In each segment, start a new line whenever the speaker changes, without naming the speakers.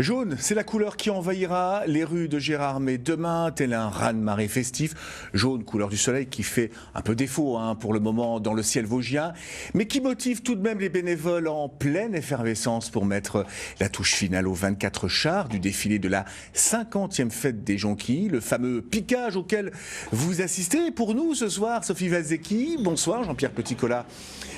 Jaune, c'est la couleur qui envahira les rues de Gérardmer demain, tel un raz-de-marée festif. Jaune, couleur du soleil qui fait un peu défaut pour le moment dans le ciel vosgien, mais qui motive tout de même les bénévoles en pleine effervescence pour mettre la touche finale aux 24 chars du défilé de la 50e fête des Jonquilles, le fameux piquage auquel vous assistez. Pour nous ce soir, Sophie Valzecchi, bonsoir, Jean-Pierre Petit-Collat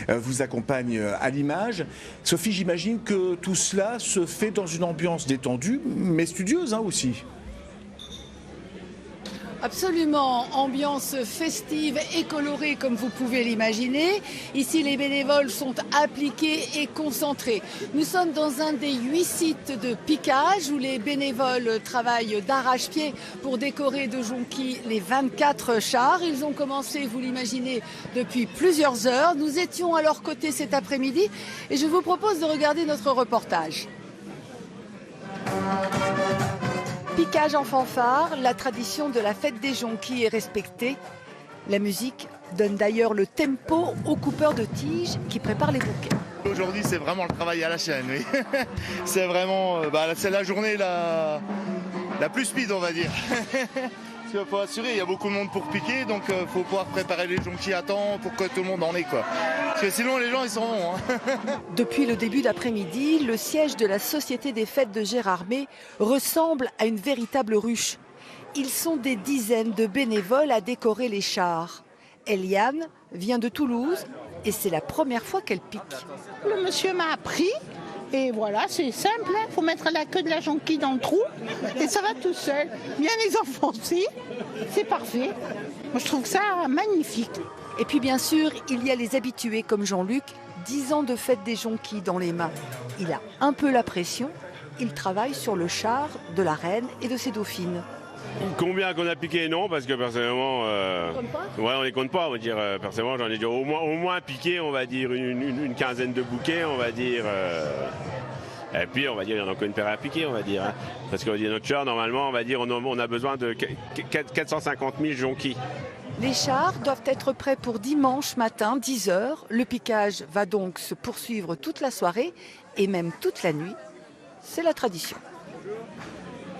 vous accompagne à l'image. Sophie, j'imagine que tout cela se fait dans une ambiance détendue, mais studieuse aussi.
Absolument, ambiance festive et colorée comme vous pouvez l'imaginer. Ici, les bénévoles sont appliqués et concentrés. Nous sommes dans un des 8 sites de piquage où les bénévoles travaillent d'arrache-pied pour décorer de jonquilles les 24 chars. Ils ont commencé, vous l'imaginez, depuis plusieurs heures. Nous étions à leur côté cet après-midi et je vous propose de regarder notre reportage. Piquage en fanfare, la tradition de la fête des jonquilles est respectée. La musique donne d'ailleurs le tempo aux coupeurs de tiges qui préparent les bouquets.
Aujourd'hui, c'est vraiment le travail à la chaîne, oui. C'est vraiment c'est la journée la plus speed, on va dire. Parce qu'il faut assurer, il y a beaucoup de monde pour piquer, donc il faut pouvoir préparer les jonquilles à temps pour que tout le monde en ait, quoi. Parce que sinon, les gens, ils s'en vont.
Depuis le début d'après-midi, le siège de la Société des fêtes de Gérardmer ressemble à une véritable ruche. Ils sont des dizaines de bénévoles à décorer les chars. Eliane vient de Toulouse et c'est la première fois qu'elle pique.
Le monsieur m'a appris. Et voilà, c'est simple, il faut mettre la queue de la jonquille dans le trou et ça va tout seul. Bien les enfoncer, c'est parfait. Moi je trouve ça magnifique.
Et puis bien sûr, il y a les habitués comme Jean-Luc, 10 ans de fête des jonquilles dans les mains. Il a un peu la pression, il travaille sur le char de la reine et de ses dauphines.
Combien qu'on a piqué, non, parce que personnellement, on les compte pas, on va dire. Personnellement, j'en ai dit au moins piqué, on va dire une quinzaine de bouquets, on va dire. Et puis, on va dire, il y en a encore une paire à piquer, on va dire. Parce que notre char, normalement, on va dire, on a besoin de 450 000 jonquilles.
Les chars doivent être prêts pour dimanche matin, 10 h. Le piquage va donc se poursuivre toute la soirée et même toute la nuit. C'est la tradition.